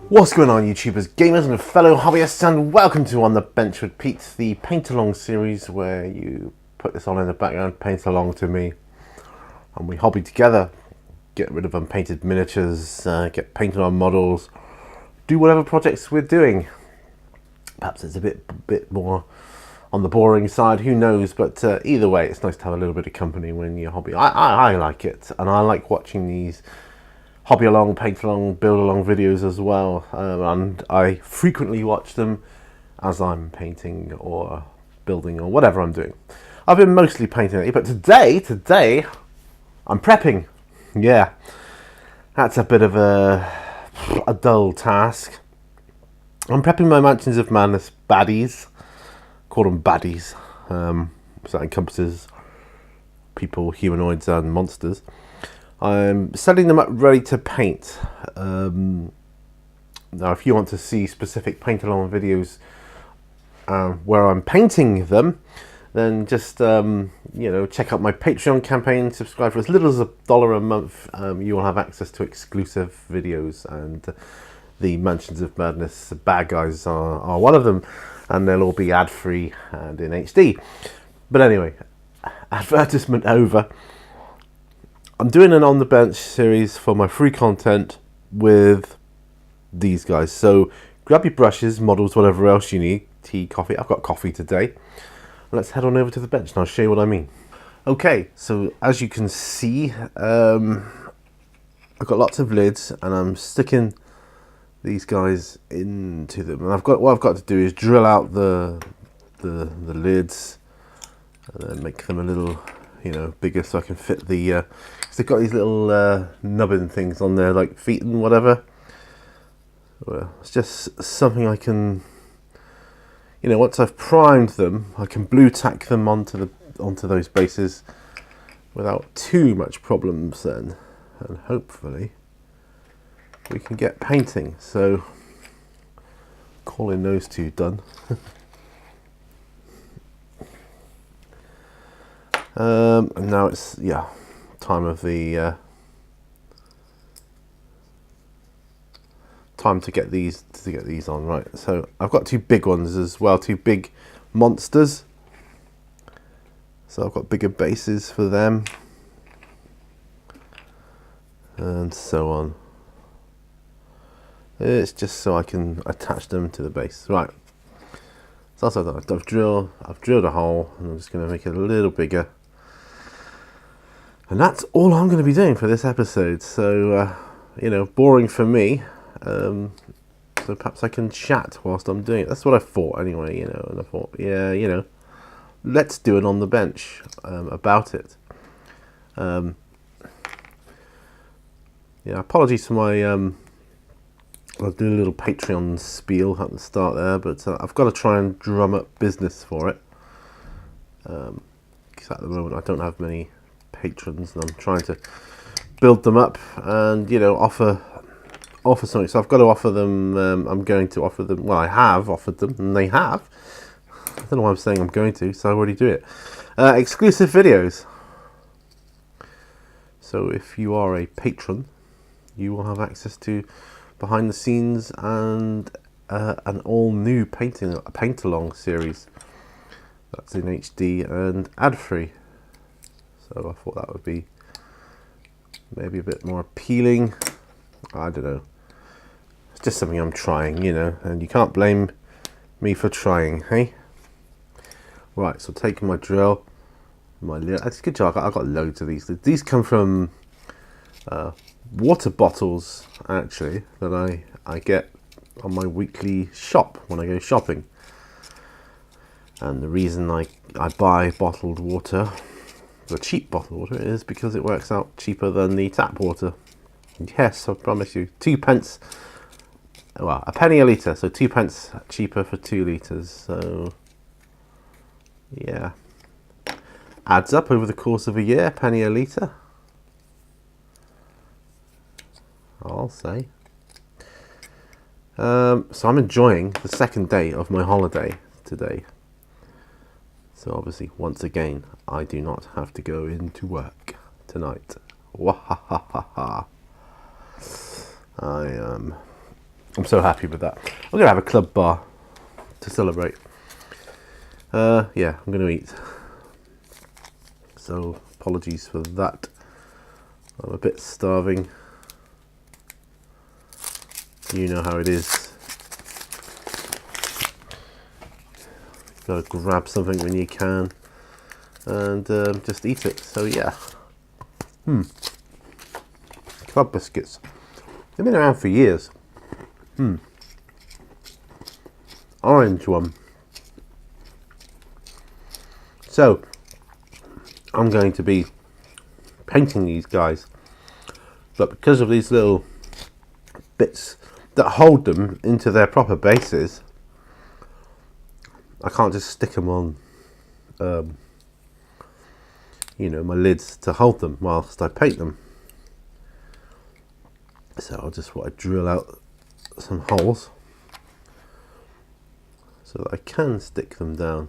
What's going on, YouTubers, gamers and fellow hobbyists, and welcome to On the Bench with Pete, the paint along series where you put this on in the background, paint along to me, and we hobby together, get rid of unpainted miniatures, get painted on models, do whatever projects we're doing. Perhaps it's a bit more on the boring side, who knows, but either way, it's nice to have a little bit of company when you hobby. I like it, and I like watching these hobby along, paint along, build along videos as well, and I frequently watch them as I'm painting or building or whatever I'm doing. I've been mostly painting lately, but today I'm prepping. Yeah, that's a bit of a dull task. I'm prepping my Mansions of Madness baddies. Call them baddies. So that encompasses people, humanoids and monsters. I'm setting them up ready to paint. Now if you want to see specific paint along videos where I'm painting them, then just check out my Patreon campaign. Subscribe for as little as $1 a month. You will have access to exclusive videos, and the Mansions of Madness bad guys are one of them, and they'll all be ad free and in HD. But anyway, advertisement over. I'm doing an On the Bench series for my free content with these guys. So grab your brushes, models, whatever else you need. Tea, coffee. I've got coffee today. Let's head on over to the bench and I'll show you what I mean. Okay, so as you can see, I've got lots of lids and I'm sticking these guys into them. And what I've got to do is drill out the lids and then make them a little bigger so I can fit the cause they've got these little nubbin things on there like feet and whatever. Well, it's just something I can, once I've primed them, I can blue tack them onto those bases without too much problems then, and hopefully we can get painting. So calling those two done. And now it's time of the time to get these on, right? So I've got two big ones as well, two big monsters. So I've got bigger bases for them, and so on. It's just so I can attach them to the base, right? So also I've drilled a hole, and I'm just going to make it a little bigger. And that's all I'm going to be doing for this episode. So, boring for me. So perhaps I can chat whilst I'm doing it. That's what I thought anyway, and I thought, let's do it on the bench about it. Apologies for my, I'll do a little Patreon spiel at the start there, but I've got to try and drum up business for it. Because at the moment I don't have many patrons, and I'm trying to build them up and offer something. So I've got to offer them. I'm going to offer them. Well, I have offered them, and they have. I don't know why I'm saying I'm going to. So I already do it. Exclusive videos. So if you are a patron, you will have access to behind the scenes and an all new paint along series. That's in HD and ad free. So I thought that would be maybe a bit more appealing. I don't know. It's just something I'm trying, and you can't blame me for trying, hey? Right, so taking my drill, that's a good job. I got loads of these. These come from water bottles, actually, that I get on my weekly shop when I go shopping. And the reason I buy bottled water, the cheap bottled water, is because it works out cheaper than the tap water. Yes, I promise you. 2 pence, well, a penny a litre, so 2 pence cheaper for 2 litres. So, yeah. Adds up over the course of a year, penny a litre, I'll say. So I'm enjoying the second day of my holiday today. So obviously, once again, I do not have to go into work tonight. Wahahaha. I am I'm so happy with that. I'm going to have a club bar to celebrate. Yeah, I'm going to eat. So apologies for that. I'm a bit starving. You know how it is. Got to grab something when you can and just eat it. So yeah. Club biscuits. They've been around for years. Orange one. So I'm going to be painting these guys, but because of these little bits that hold them into their proper bases, I can't just stick them on you know, my lids to hold them whilst I paint them. So I'll just drill out some holes so that I can stick them down.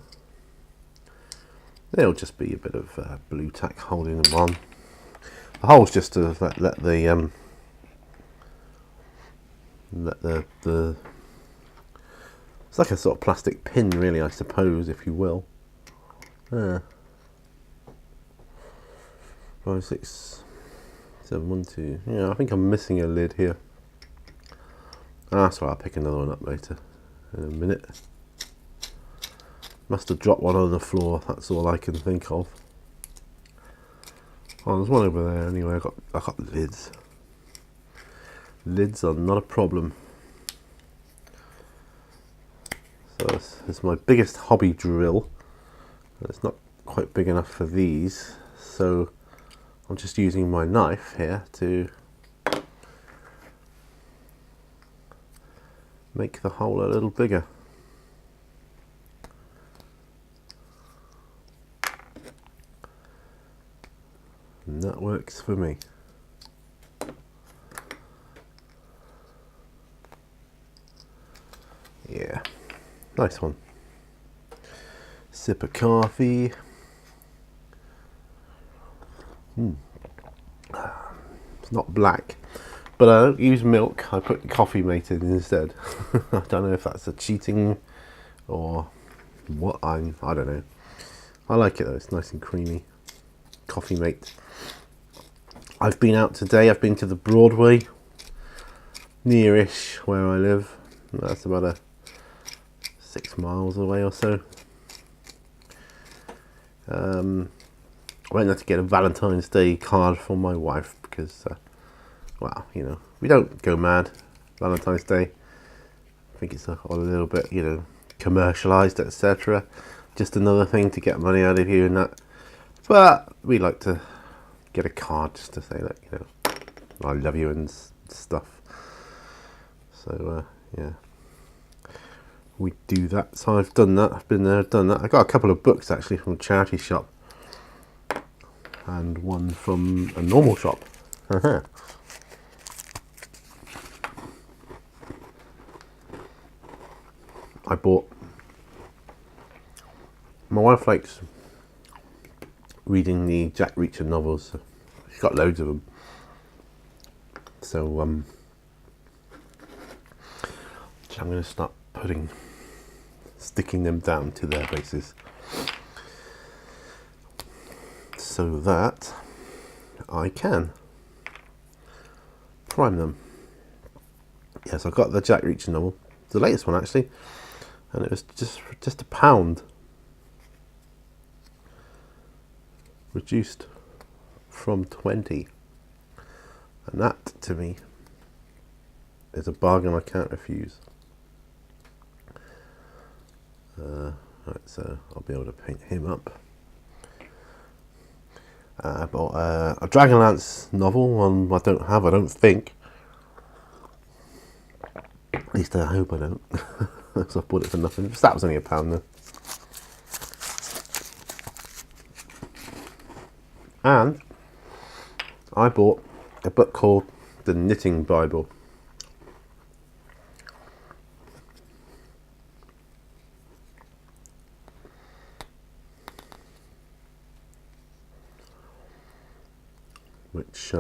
There'll just be a bit of blue tack holding them on. The hole's just to let the it's like a sort of plastic pin, really, I suppose, if you will. 5, 6, 7, 1, 2. Yeah, I think I'm missing a lid here. That's right, I'll pick another one up later in a minute. Must have dropped one on the floor, that's all I can think of. Oh, there's one over there anyway. I got lids. Lids are not a problem. So this is my biggest hobby drill. It's not quite big enough for these, so I'm just using my knife here to make the hole a little bigger. And that works for me. Yeah, nice one. Sip of coffee. It's not black, but I don't use milk. I put coffee mate in instead. I don't know if that's a cheating or what. I don't know. I like it though. It's nice and creamy. Coffee mate. I've been out today. I've been to the Broadway, nearish where I live. That's about 6 miles away or so. I went there to get a Valentine's Day card for my wife because, well, you know, we don't go mad Valentine's Day. I think it's a little bit, you know, commercialised, etc. Just another thing to get money out of you and that. But we like to get a card just to say that, you know, I love you and stuff. So yeah, we do that. So I've done that. I've been there, done that. I got a couple of books actually from a charity shop and one from a normal shop. I bought. My wife likes reading the Jack Reacher novels. She's got loads of them. So I'm going to start sticking them down to their bases, so that I can prime them. Yes, I got the Jack Reacher novel, the latest one actually, and it was just £1, reduced from 20, and that to me is a bargain I can't refuse. Right, so I'll be able to paint him up. I bought a Dragonlance novel, one I don't think. At least I hope I don't. So I bought it for nothing. That was only £1 though. And I bought a book called The Knitting Bible. Which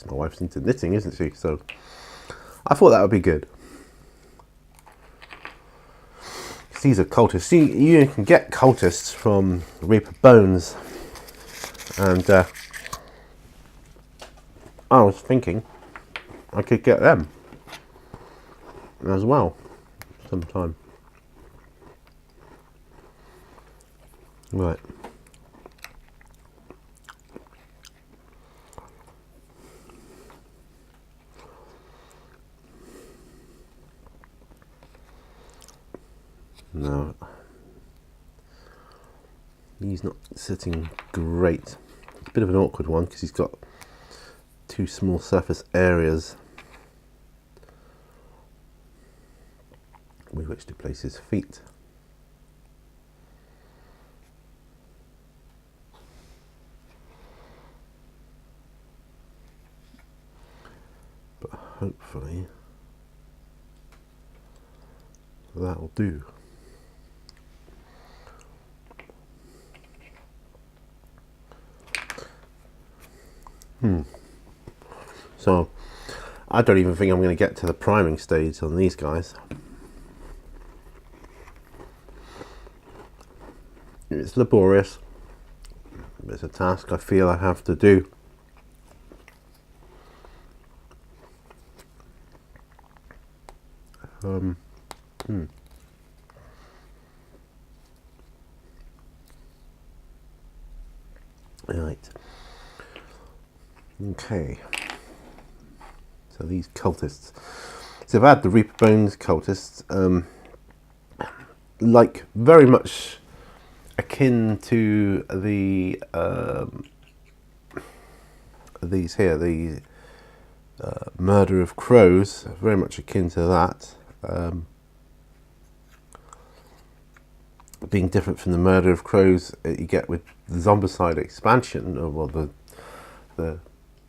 my wife's into knitting, isn't she? So I thought that would be good. These are cultists. You can get cultists from Reaper Bones, and I was thinking I could get them as well sometime. Right. No, he's not sitting great. It's a bit of an awkward one because he's got two small surface areas with which to place his feet. But hopefully that'll do. So I don't even think I'm going to get to the priming stage on these guys. It's laborious. It's a task I feel I have to do. Right. Okay. So these cultists. So I've had the Reaper Bones cultists, like very much akin to the these here, the Murder of Crows, very much akin to that. Being different from the Murder of Crows you get with the Zombicide expansion, or well, the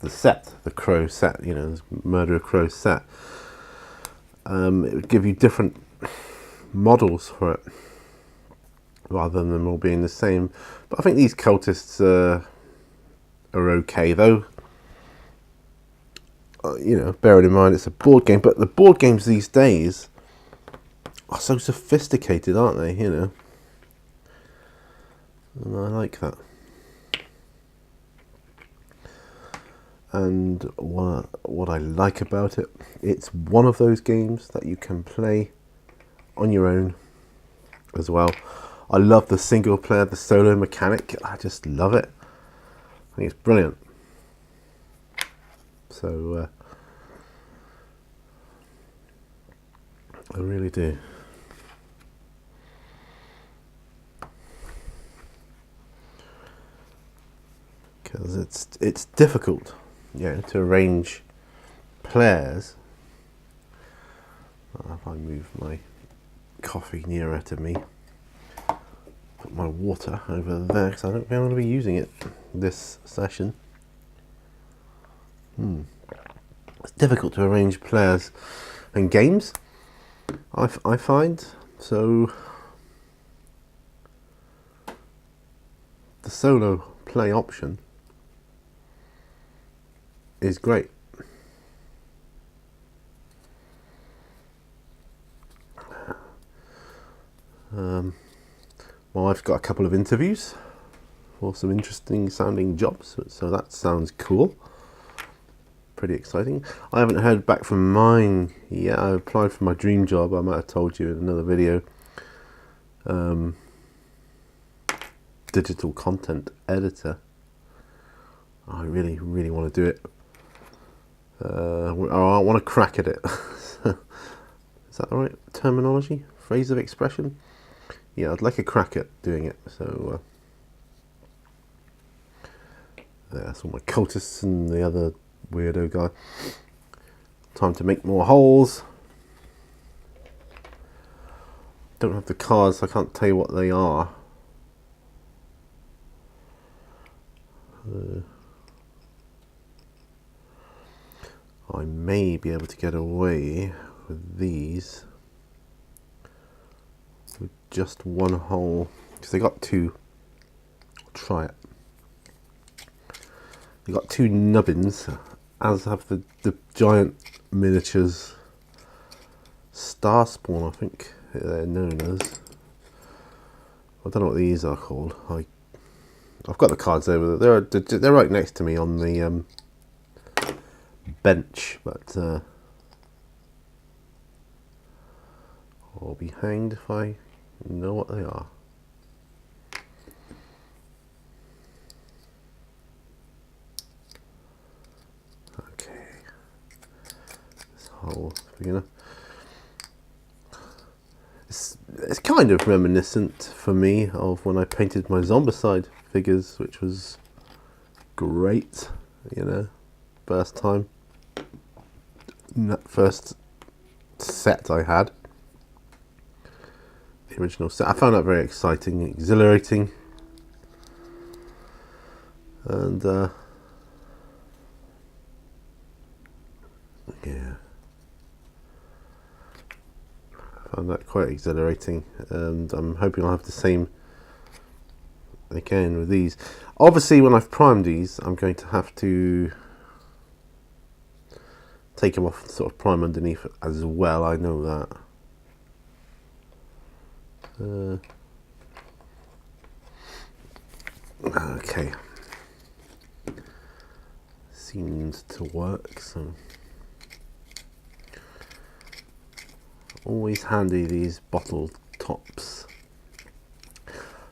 set, the Crow set, you know, Murder of Crows set. It would give you different models for it, rather than them all being the same. But I think these cultists are okay, though. You know, bearing in mind it's a board game, but the board games these days are so sophisticated, aren't they? You know, and I like that. And what I like about it, it's one of those games that you can play on your own as well. I love the single player, the solo mechanic. I just love it. I think it's brilliant. So I really do. Because it's difficult, you know, to arrange players. If I move my coffee nearer to me, put my water over there, because I don't think I'm going to be using it this session. It's difficult to arrange players and games, I find. So the solo play option is great. My wife's got a couple of interviews for some interesting sounding jobs, so that sounds cool. Pretty exciting. I haven't heard back from mine yet. I applied for my dream job. I might have told you in another video. Digital content editor. I really want to do it. I want to crack at it. Is that the right terminology? Phrase of expression? Yeah, I'd like a crack at doing it. So that's all my cultists and the other weirdo guy. Time to make more holes. Don't have the cards, so I can't tell you what they are. I may be able to get away with these with just one hole, because they got two. I'll try it. They got two nubbins, as have the giant miniatures Star Spawn, I think they're known as. I don't know what these are called. I've got the cards over there. They're right next to me on the bench, but I'll be hanged if I know what they are. Okay, this whole beginner. It's kind of reminiscent for me of when I painted my Zombicide figures, which was great, you know, first time. That first set I had, the original set, I found that very exciting, exhilarating, and yeah, I found that quite exhilarating, and I'm hoping I'll have the same again with these. Obviously, when I've primed these, I'm going to have to take them off and sort of prime underneath as well, I know that. Okay. Seems to work, so always handy, these bottle tops.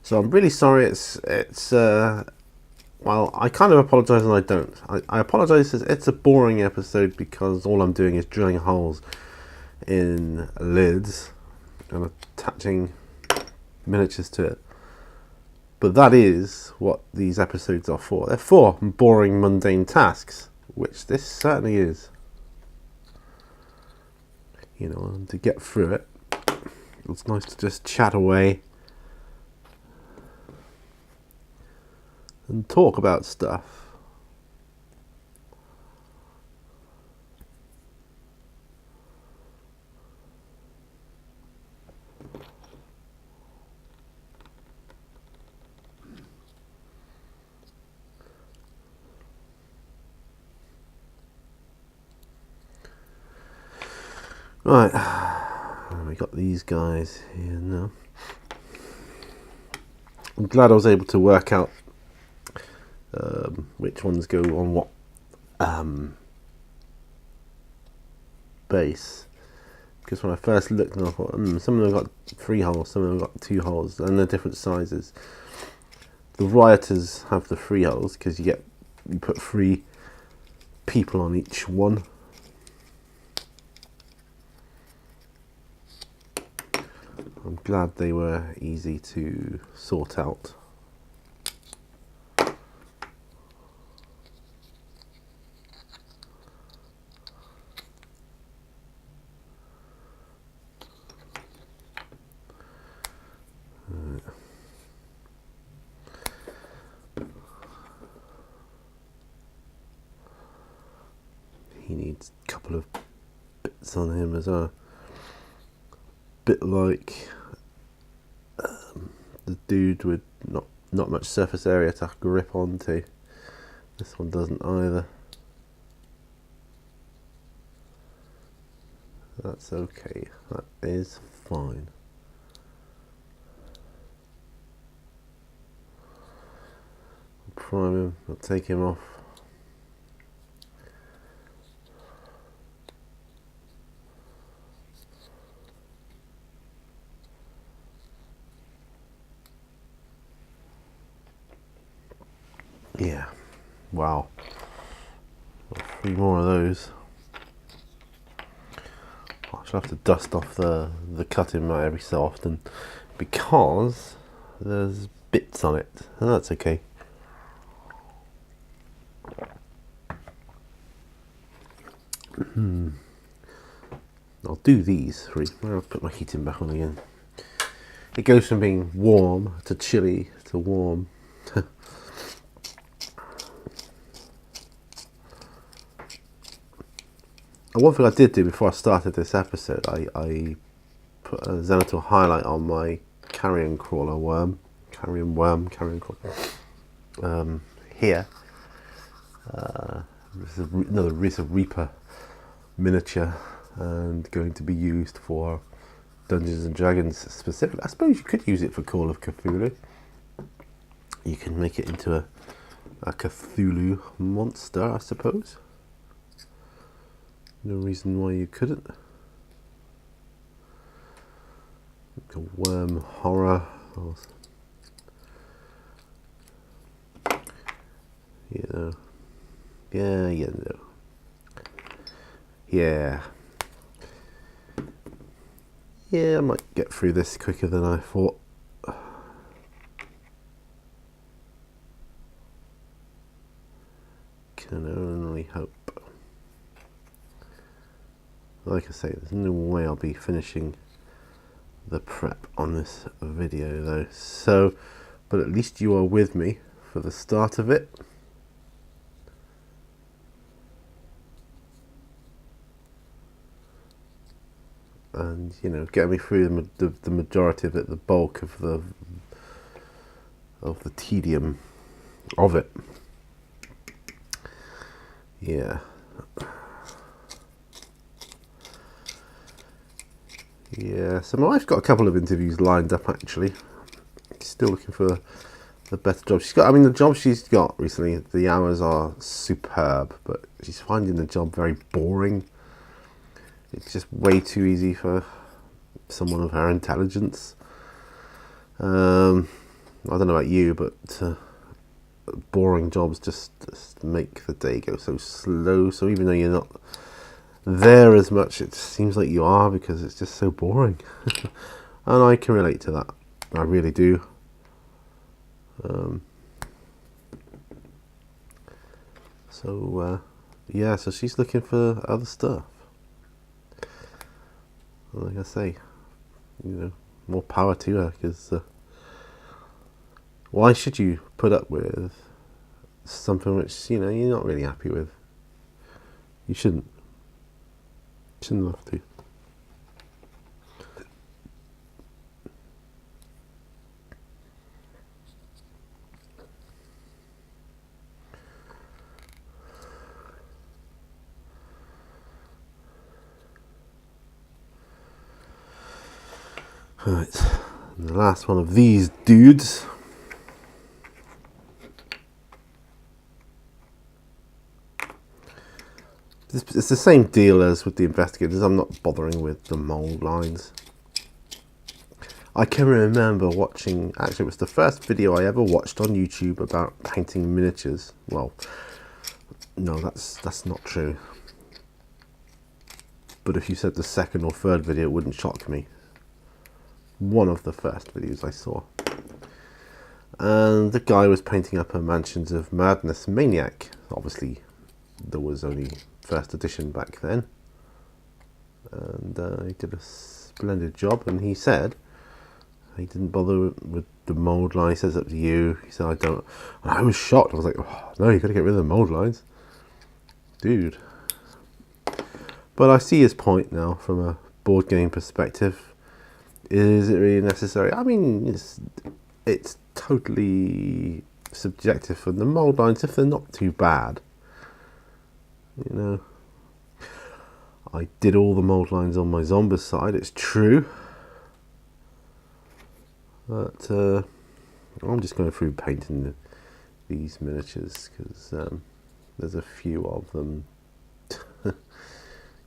So I'm really sorry, well, I kind of apologise and I don't. I apologise, it's a boring episode because all I'm doing is drilling holes in lids and attaching miniatures to it. But that is what these episodes are for. They're for boring, mundane tasks, which this certainly is. You know, and to get through it, it's nice to just chat away and talk about stuff. Right, we got these guys here now. I'm glad I was able to work out which ones go on what base, because when I first looked and I thought, some of them got 3 holes, some of them got 2 holes, and they're different sizes. The rioters have the 3 holes because you put 3 people on each one. I'm glad they were easy to sort out. He needs a couple of bits on him as well. Bit like the dude with not much surface area to grip onto. This one doesn't either. That's okay. That is fine. I'll prime him. I'll take him off. Yeah, wow. 3 more of those. I shall have to dust off the cutting mat every so often because there's bits on it, and that's okay. I'll do these 3. I'll put my heating back on again. It goes from being warm to chilly to warm. And one thing I did do before I started this episode, I put a Zenithal highlight on my carrion crawler carrion crawler. Here, this is another Reaper miniature, and going to be used for Dungeons and Dragons specifically. I suppose you could use it for Call of Cthulhu. You can make it into a Cthulhu monster, I suppose. No reason why you couldn't. Like a worm horror. You know. Yeah, you know. Yeah. Yeah, I might get through this quicker than I thought. Can only hope. Like I say, there's no way I'll be finishing the prep on this video though. So, but at least you are with me for the start of it. And you know, get me through the majority of it, the bulk of the tedium of it. Yeah. Yeah, so my wife's got a couple of interviews lined up actually. She's still looking for the better job. She's got, I mean, the job she's got recently, the hours are superb, but she's finding the job very boring. It's just way too easy for someone of her intelligence. I don't know about you, but boring jobs just make the day go so slow. So even though you're not there as much, it seems like you are, because it's just so boring. And I can relate to that. I really do. Yeah, so she's looking for other stuff. Like I say, you know, more power to her, because why should you put up with something which, you know, you're not really happy with? You shouldn't. Shouldn't have to. Right, and the last one of these dudes. It's the same deal as with the investigators. I'm not bothering with the mold lines. I can remember watching, actually it was the first video I ever watched on YouTube about painting miniatures. Well, no, that's not true. But if you said the second or third video, it wouldn't shock me. One of the first videos I saw. And the guy was painting up a Mansions of Madness Maniac. Obviously, there was only first edition back then. And he did a splendid job, and he said he didn't bother with the mold line. He says, up to you. He said, I don't. And I was shocked. I was like, oh, no, you got to get rid of the mold lines. Dude. But I see his point now from a board game perspective. Is it really necessary? I mean, it's totally subjective for the mold lines if they're not too bad. You know, I did all the mold lines on my zombies side, it's true. But I'm just going through painting these miniatures, because there's a few of them.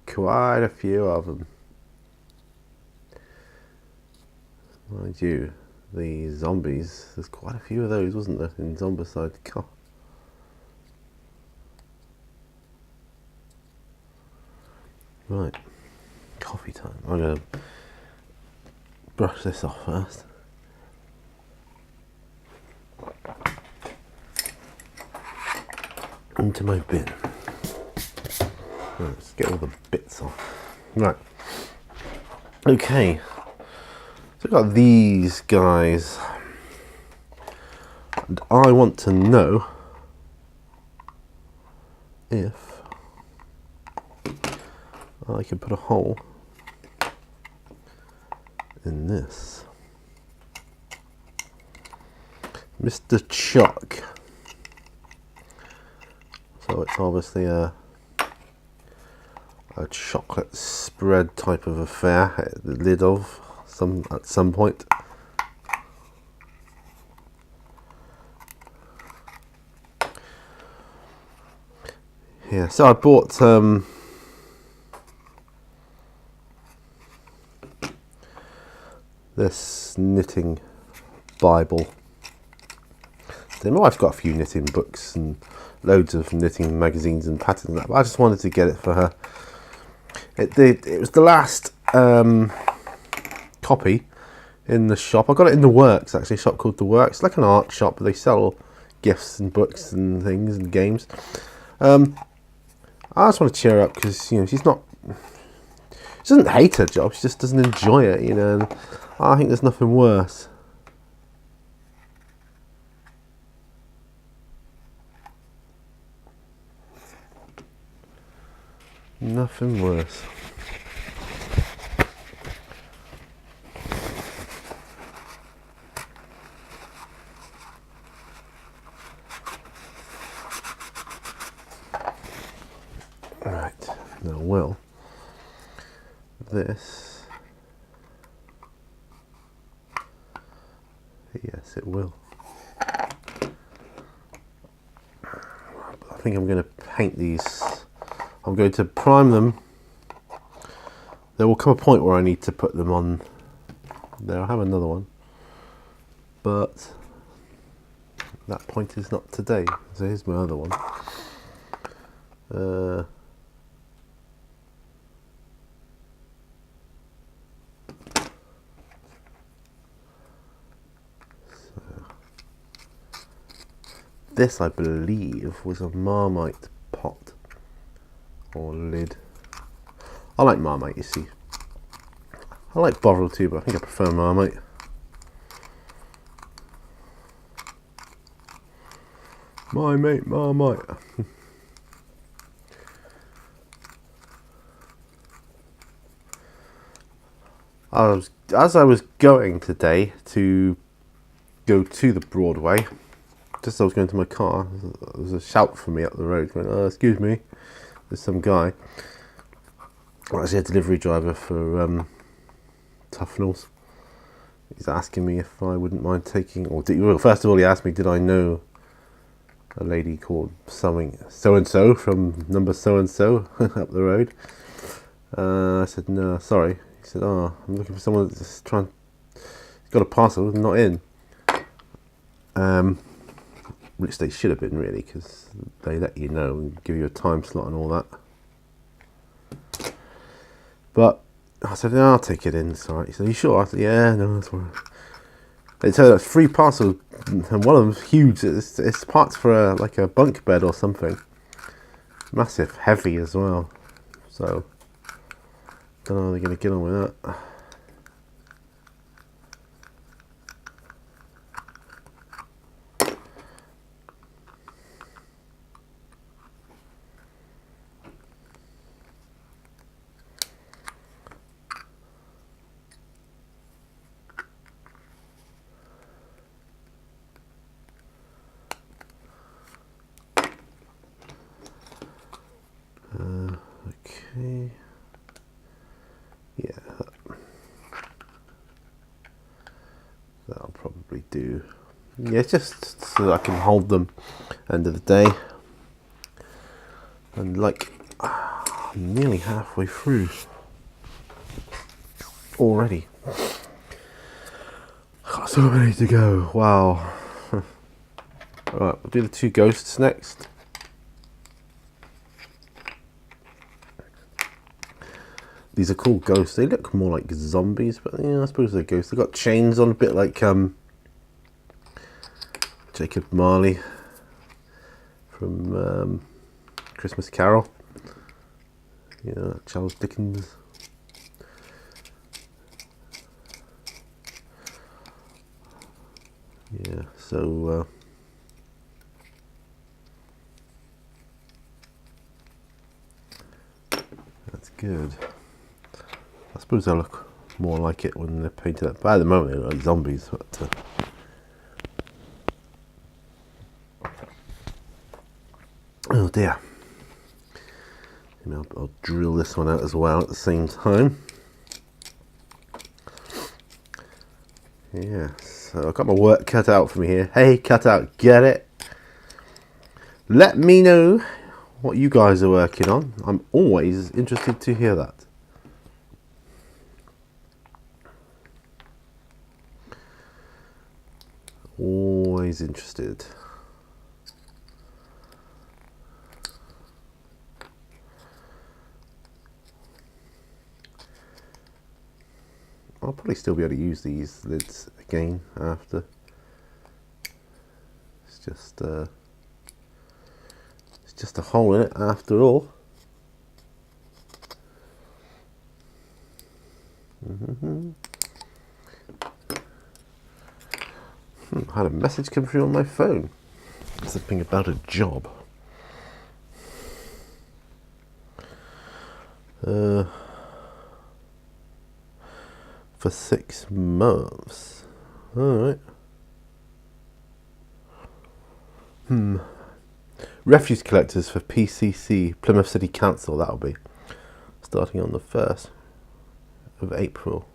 Quite a few of them. Mind you, the zombies, there's quite a few of those, wasn't there, in Zombicide? God. Right, coffee time. I'm going to brush this off first. Into my bin. Right, let's get all the bits off. Right. Okay. So I've got these guys. And I want to know if I can put a hole in this. Mr. Chuck. So it's obviously a a chocolate spread type of affair at the lid of at some point. Yeah, so I bought this knitting Bible. So my wife's got a few knitting books and loads of knitting magazines and patterns and that, but I just wanted to get it for her. It was the last copy in the shop. I got it in the Works, actually, a shop called the Works. It's like an art shop, but they sell gifts and books and things and games. I just want to cheer her up because, you know, she doesn't hate her job, she just doesn't enjoy it, you know, and I think there's nothing worse. Nothing worse. Right, now will this, yes it will. I think I'm going to paint these. I'm going to prime them. There will come a point where I need to put them on there. I have another one, but that point is not today. So here's my other one. This, I believe, was a Marmite pot or lid. I like Marmite, you see. I like Bovril too, but I think I prefer Marmite. My mate Marmite. As I was going today to go to the Broadway, just as I was going to my car, there was a shout from me up the road going, "Oh, excuse me," there's some guy. I'm actually a delivery driver for Tufnells. He's asking me if I wouldn't mind taking, well, first of all he asked me did I know a lady called something so-and-so from number so-and-so up the road. I said, no, sorry. He said, oh, I'm looking for someone that's got a parcel, not in. Which they should have been, really, because they let you know and give you a time slot and all that. But I said, no, I'll take it in, it's alright. He said, are you sure? I said, yeah, no, that's all right. They tell us 3 parcels, and one of them's huge. It's parts for like a bunk bed or something. Massive, heavy as well. So, don't know how they're going to get on with that. Okay. Yeah, that'll probably do. Yeah, just so that I can hold them end of the day. And like, I'm nearly halfway through already. Got so many to go. Wow. Alright, we'll do the 2 ghosts next. These are called ghosts. They look more like zombies, but yeah, I suppose they're ghosts. They've got chains on, a bit like Jacob Marley from Christmas Carol. You know, Charles Dickens. Yeah, so that's good. I suppose they'll look more like it when they're painted up. But at the moment, they look like zombies. But, oh dear. Maybe I'll drill this one out as well at the same time. Yeah, so I've got my work cut out for me here. Hey, cut out, get it? Let me know what you guys are working on. I'm always interested to hear that. Always interested. I'll probably still be able to use these lids again after. It's just a hole in it after all. I had a message come through on my phone. Something about a job. For 6 months. Alright. Refuse collectors for PCC, Plymouth City Council, that'll be. Starting on the 1st of April.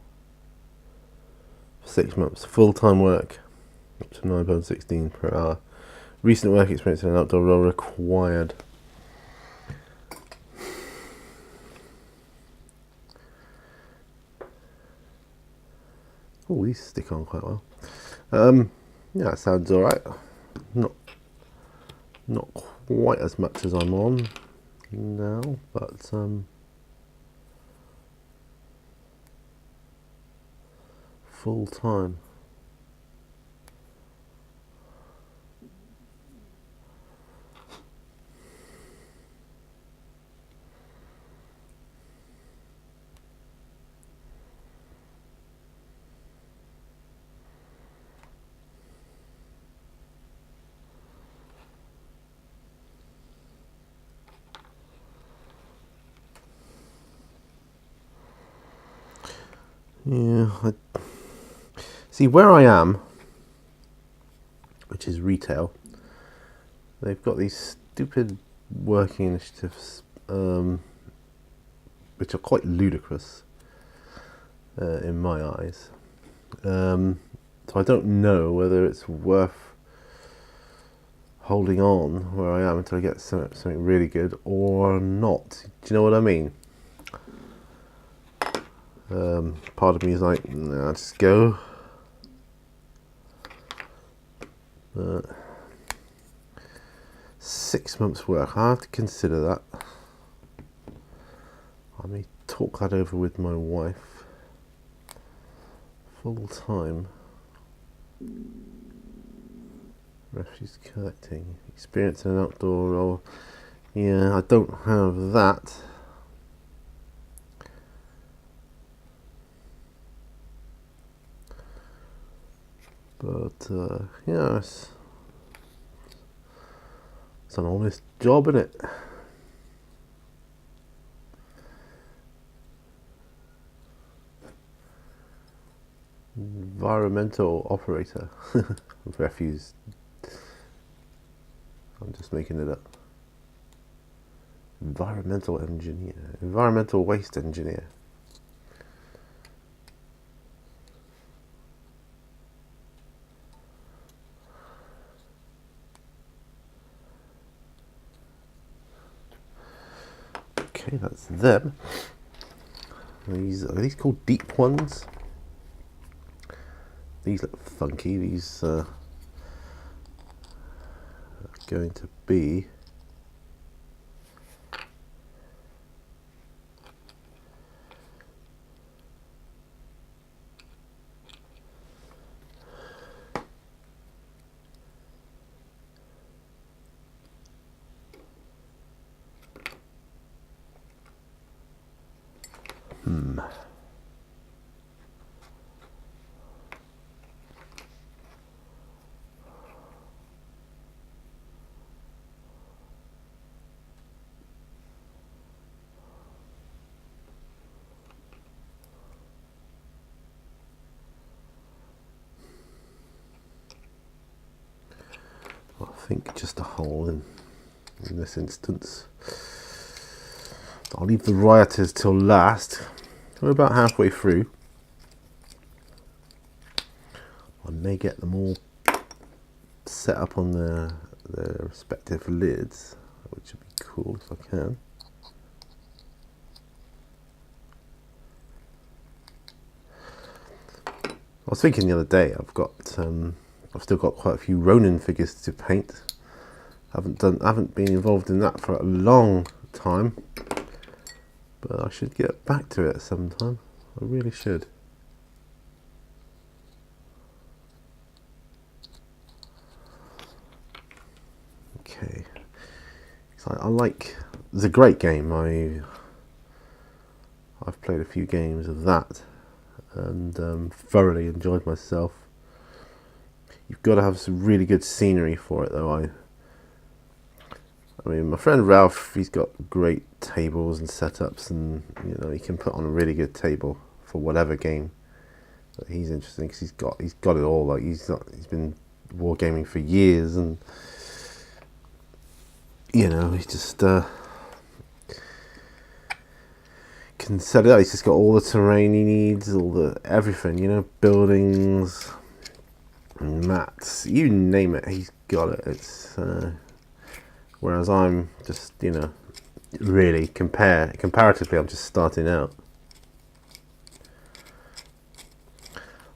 6 months. Full-time work. Up to £9.16 per hour. Recent work experience in an outdoor role required. Oh, these stick on quite well. Yeah, that sounds alright. Not quite as much as I'm on now, but full time. Yeah, see where I am, which is retail. They've got these stupid working initiatives, which are quite ludicrous in my eyes. So I don't know whether it's worth holding on where I am until I get something really good or not. Do you know what I mean? Part of me is like, nah, just go. But 6 months work, I have to consider that. I may talk that over with my wife. Full time. Refuse collecting. Experience in an outdoor role. Yeah, I don't have that. But yeah, it's an honest job, isn't it? Environmental operator. Refuse. I'm just making it up. Environmental engineer. Environmental waste engineer. Okay, that's them. Are these called deep ones? These look funky. These are going to be I think just a hole in this instance. I'll leave the rioters till last. We're about halfway through. I may get them all set up on their respective lids, which would be cool if I can. I was thinking the other day, I've still got quite a few Ronin figures to paint. Haven't been involved in that for a long time, but I should get back to it sometime. I really should. Okay, so I like. It's a great game. I've played a few games of that and thoroughly enjoyed myself. You've got to have some really good scenery for it, though. I mean, my friend Ralph, he's got great tables and setups, and you know, he can put on a really good table for whatever game that he's interested in, because he's got it all. Like he's been wargaming for years, and you know, he just can set it up. He's just got all the terrain he needs, everything, you know, buildings, mats, you name it, he's got it. It's whereas I'm just, you know, really comparatively, I'm just starting out.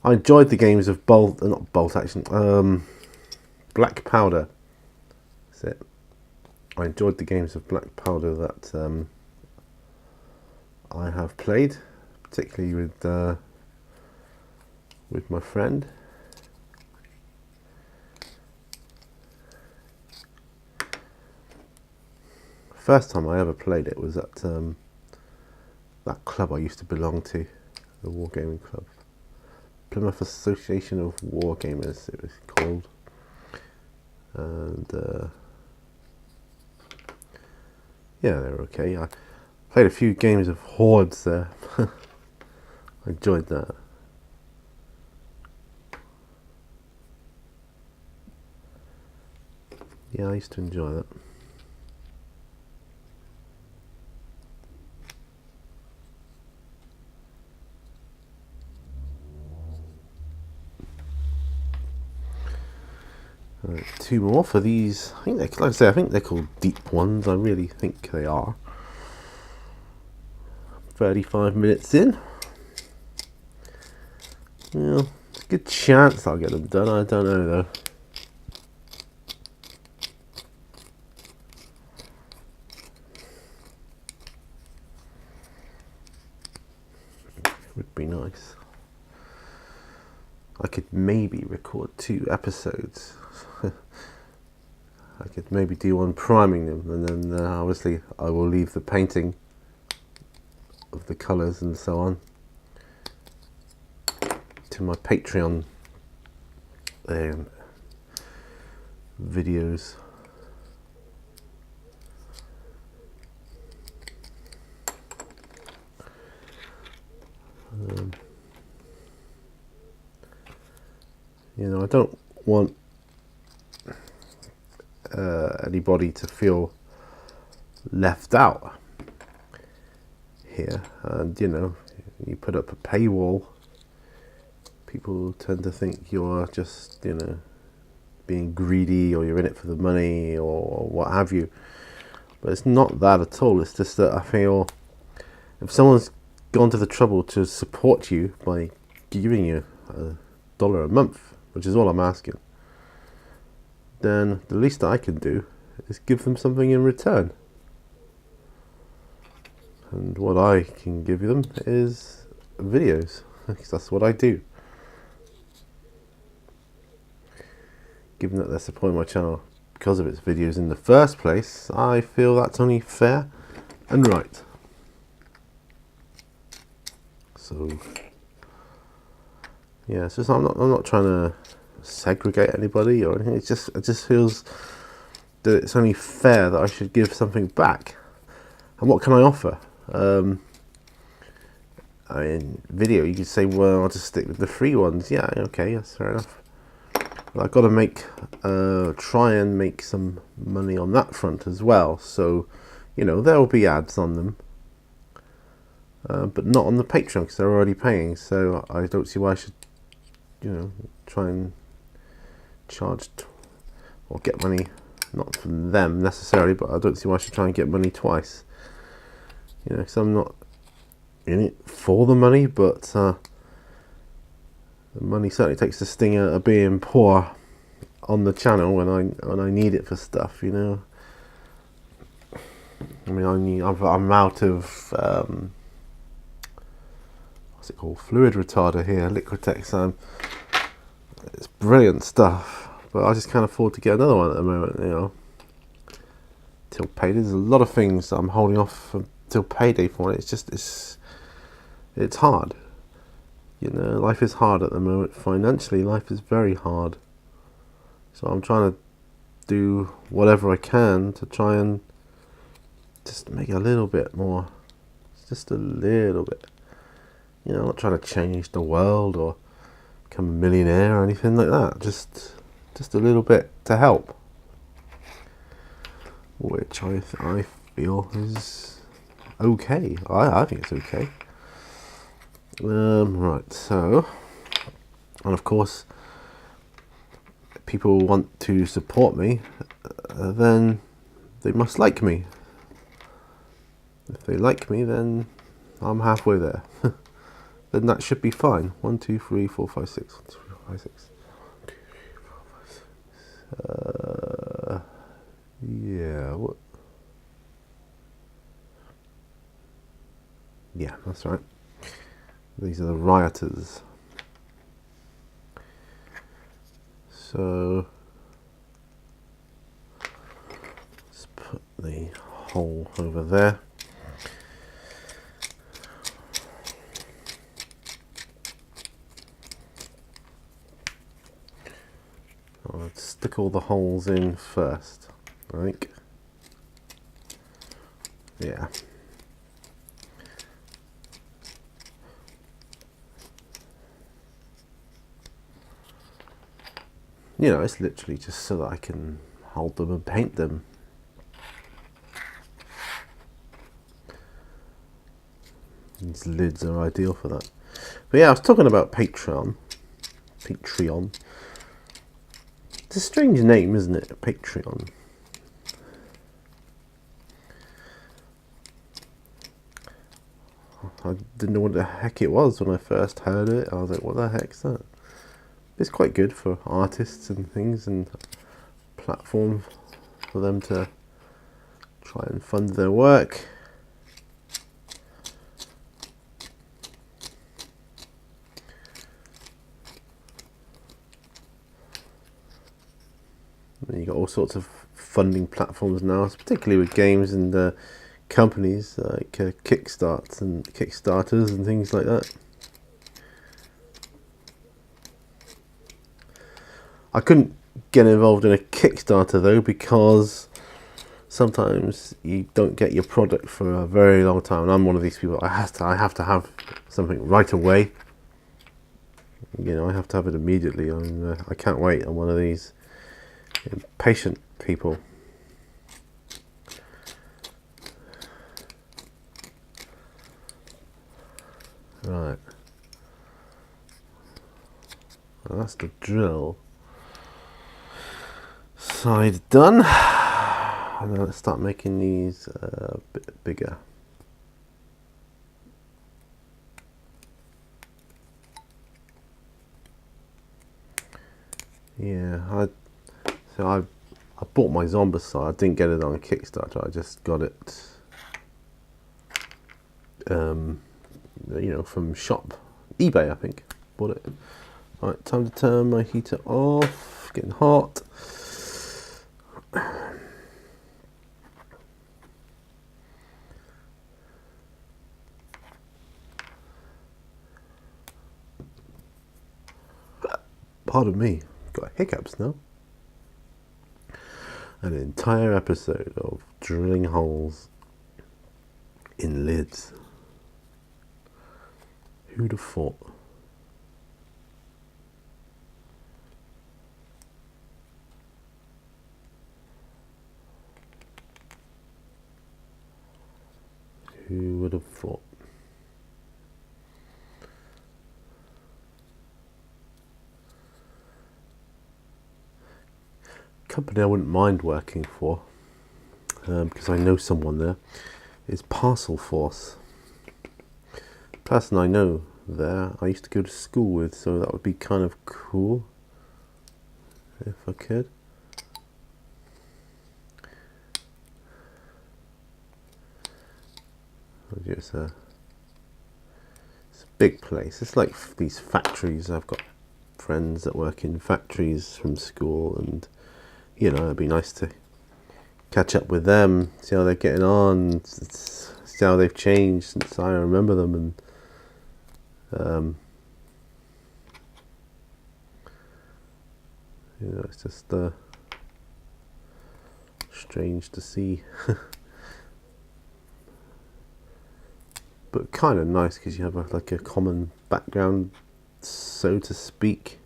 I enjoyed the games of Black Powder. That's it. I enjoyed the games of Black Powder that I have played, particularly with my friend. First time I ever played it was at that club I used to belong to, the Wargaming Club, Plymouth Association of Wargamers it was called, and yeah, they were okay. I played a few games of Hordes there. I enjoyed that. Yeah, I used to enjoy that. Two more for these. I think like I say, I think they're called deep ones. I really think they are. 35 minutes in. Well, it's a good chance I'll get them done. I don't know though. It would be nice. I could maybe record 2 episodes. I could maybe do one priming them, and then obviously I will leave the painting of the colours and so on to my Patreon videos. You know, I don't want anybody to feel left out here, and you know, you put up a paywall, people tend to think you're just, you know, being greedy, or you're in it for the money, or what have you. But it's not that at all. It's just that I feel if someone's gone to the trouble to support you by giving you $1 a month, which is all I'm asking, then the least I can do is give them something in return. And what I can give them is videos, because that's what I do. Given that they're supporting my channel because of its videos in the first place, I feel that's only fair and right. So yeah, it's just I'm not trying to segregate anybody or anything. It just feels that it's only fair that I should give something back. And what can I offer? I mean, video, you could say, well, I'll just stick with the free ones. Yeah, okay, that's fair enough. But I've got to try and make some money on that front as well. So, you know, there will be ads on them. but not on the Patreon because they're already paying. So I don't see why I should, try and charge or get money, not from them necessarily, but I don't see why I should try and get money twice. Because I'm not in it for the money, but the money certainly takes the sting out of being poor on the channel when I need it for stuff. I mean, I'm out of what's it called, fluid retarder here, Liquitex. It's brilliant stuff, but I just can't afford to get another one at the moment. Till payday. There's a lot of things that I'm holding off till payday for. It's hard. Life is hard at the moment. Financially, life is very hard. So I'm trying to do whatever I can to try and just make a little bit more. Just a little bit. I'm not trying to change the world or become a millionaire or anything like that. Just a little bit to help. Which I feel is okay. I think it's okay. Right, so, and of course, people want to support me, then they must like me. If they like me, then I'm halfway there. Then that should be fine. 1, 2, 3, 4, 5, 6. 1, 2, 3, 4, 5, 6. 1, 2, 3, 4, 5, 6. Yeah. What? Yeah, that's right. These are the rioters. So let's put the hole over there. I'll stick all the holes in first, I think. Yeah. It's literally just so that I can hold them and paint them. These lids are ideal for that. But yeah, I was talking about Patreon. It's a strange name, isn't it? Patreon. I didn't know what the heck it was when I first heard it. I was like, what the heck's that? It's quite good for artists and things, and platform for them to try and fund their work. And you got all sorts of funding platforms now, particularly with games and companies like Kickstarters and things like that. I couldn't get involved in a Kickstarter though, because sometimes you don't get your product for a very long time, and I'm one of these people. I have to have something right away. I have to have it immediately. I can't wait. I'm one of these impatient people. Right. Well, that's the drill side done. And then let's start making these a bit bigger. Yeah, I bought my Zombicide. I didn't get it on Kickstarter. I just got it, from shop, eBay. I think bought it. Right, time to turn my heater off. Getting hot. Pardon me, got hiccups now. An entire episode of drilling holes in lids. Who'd have thought? Who would have thought? company I wouldn't mind working for, because I know someone there, is Parcel Force. The person I know there, I used to go to school with, so that would be kind of cool if I could. It's a big place. It's like these factories. I've got friends that work in factories from school, and you know, it'd be nice to catch up with them, see how they're getting on, see how they've changed since I remember them, and you know, it's just strange to see. But kind of nice because you have like a common background, so to speak.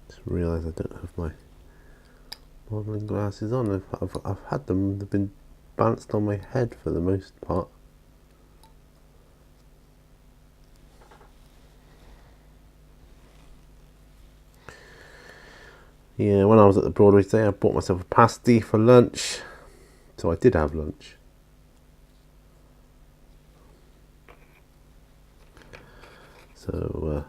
Just realised I don't have my modelling glasses on. I've had them. They've been balanced on my head for the most part. Yeah, when I was at the Broadway today, I bought myself a pasty for lunch, so I did have lunch. So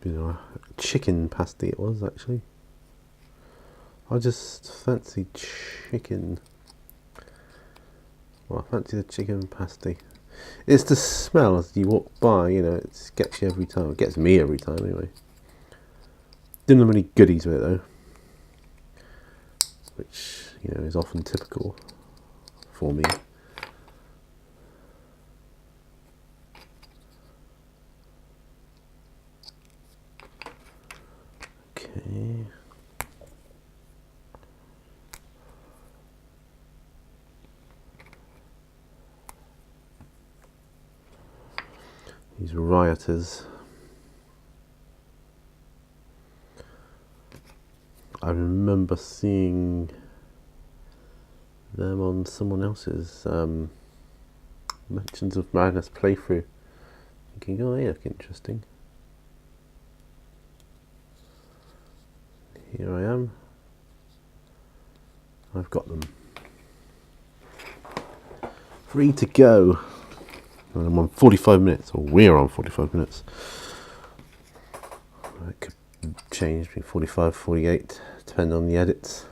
you know, a chicken pasty it was actually. I just fancy chicken. Well, I fancy the chicken pasty. It's the smell as you walk by, you know, it gets you every time. It gets me every time anyway. Didn't have any goodies with it though, which, you know, is often typical for me. Okay. These rioters. I remember seeing them on someone else's Mentions of Madness playthrough, thinking, oh, they look interesting. Here I am. I've got them. Free to go. And I'm on 45 minutes, or we're on 45 minutes. It could change between 45, 48, depending on the edits.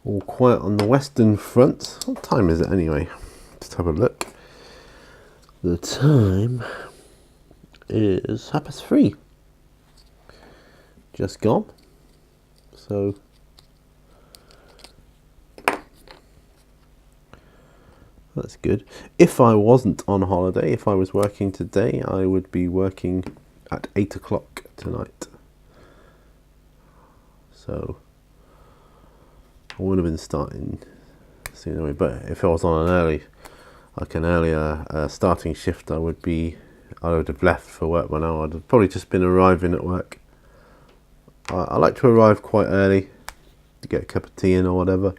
All quiet on the Western Front. What time is it anyway? Just have a look. The time is 3:30. Just gone. So that's good. If I wasn't on holiday, if I was working today, I would be working at 8 o'clock tonight. So I would have been starting soon anyway. But if I was on an earlier starting shift, I would have left for work by now. I'd have probably just been arriving at work. I like to arrive quite early to get a cup of tea in or whatever.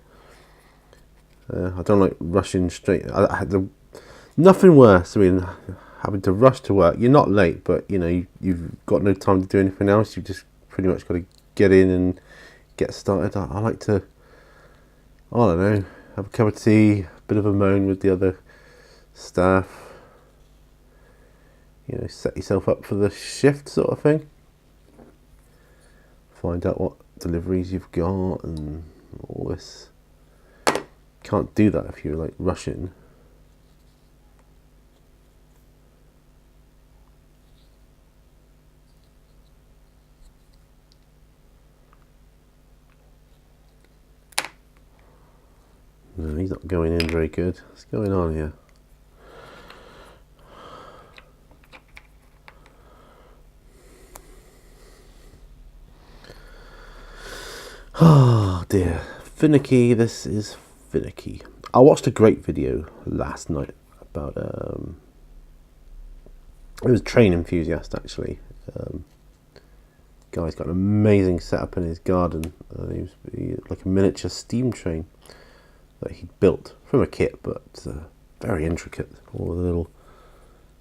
I don't like rushing straight. Nothing worse. I mean, having to rush to work. You're not late, but you know you've got no time to do anything else. You've just pretty much got to get in and get started. I like to, I don't know, have a cup of tea, a bit of a moan with the other staff. You know, set yourself up for the shift sort of thing. Find out what deliveries you've got and all this. Can't do that if you're like rushing. No, he's not going in very good. What's going on here? Oh dear. Finicky, this is finicky. I watched a great video last night about it was a train enthusiast actually. Guy's got an amazing setup in his garden. He like a miniature steam train that he built from a kit, but very intricate. All the little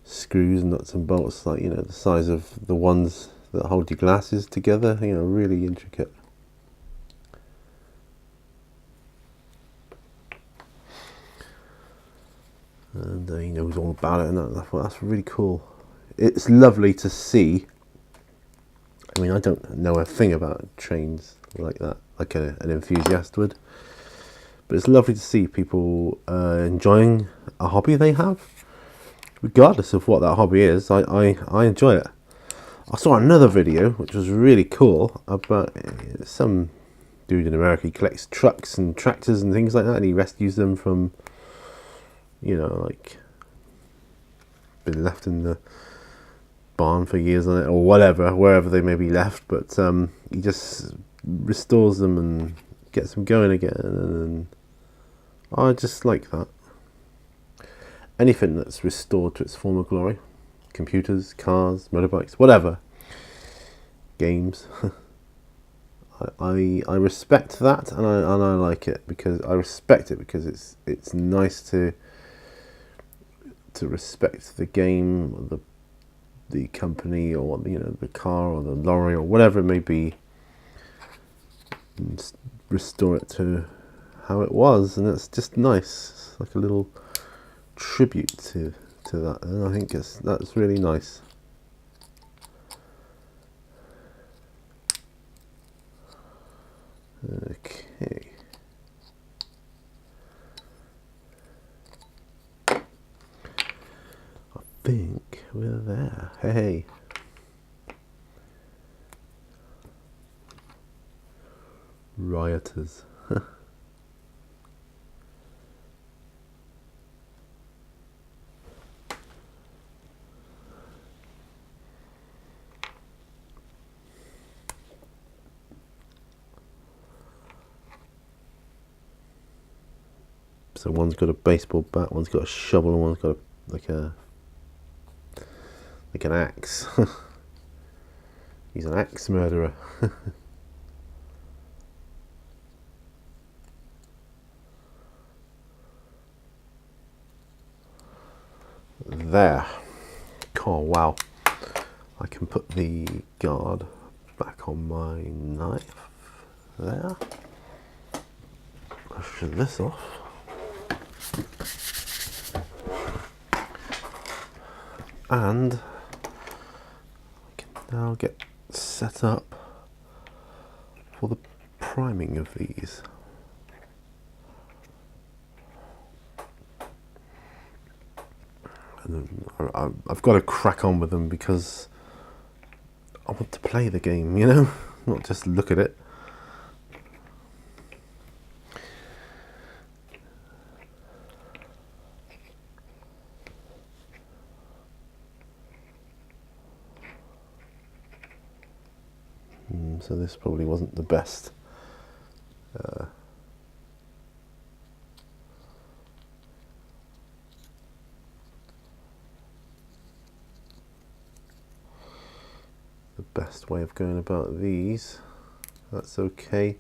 screws and nuts and bolts, like, you know, the size of the ones that hold your glasses together. You know, really intricate. And he knows all about it, and I thought that's really cool. It's lovely to see. I mean, I don't know a thing about trains like that, like an enthusiast would. But it's lovely to see people enjoying a hobby they have, regardless of what that hobby is. I enjoy it. I saw another video, which was really cool, about some dude in America. He collects trucks and tractors and things like that, and he rescues them from, you know, like, been left in the barn for years on it, or whatever, wherever they may be left, but he just restores them and gets them going again, and I just like that. Anything that's restored to its former glory, computers, cars, motorbikes, whatever, games, I respect that, and I like it, because I respect it because it's nice to respect the game, or the company, or, you know, the car or the lorry or whatever it may be, and restore it to how it was. And it's just nice. It's like a little tribute to that, and I think that's really nice. Okay. I think we're there. Hey. Rioters. So one's got a baseball bat, one's got a shovel, and one's got like an axe. He's an axe murderer. There. Oh wow. I can put the guard back on my knife. There. I'll shut this off. And I can now get set up for the priming of these. And I've got to crack on with them because I want to play the game, you know, not just look at it. So this probably wasn't the best. The best way of going about these. That's okay.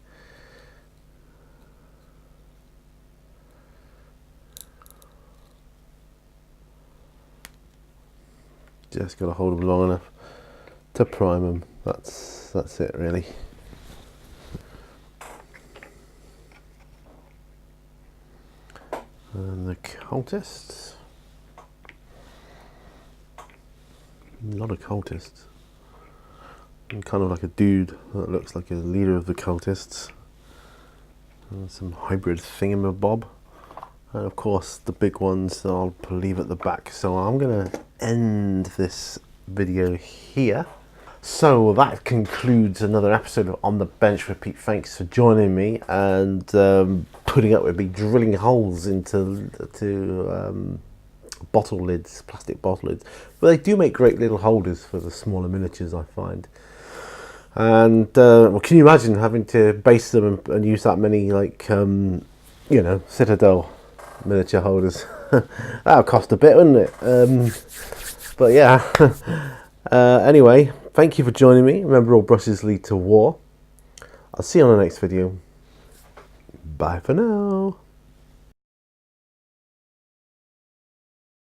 Just got to hold them long enough to prime them. That's it really. And the cultists. Not a cultist. I'm kind of like a dude that looks like a leader of the cultists. And some hybrid thingamabob. And of course the big ones that I'll leave at the back. So I'm going to end this video here. So that concludes another episode of On the Bench with Pete. Thanks for joining me and putting up with me drilling holes into bottle lids, plastic bottle lids. But they do make great little holders for the smaller miniatures, I find. And well, can you imagine having to base them and use that many like you know, Citadel miniature holders. That'll cost a bit, wouldn't it? But yeah. Anyway, thank you for joining me. Remember, all brushes lead to war. I'll see you on the next video. Bye for now.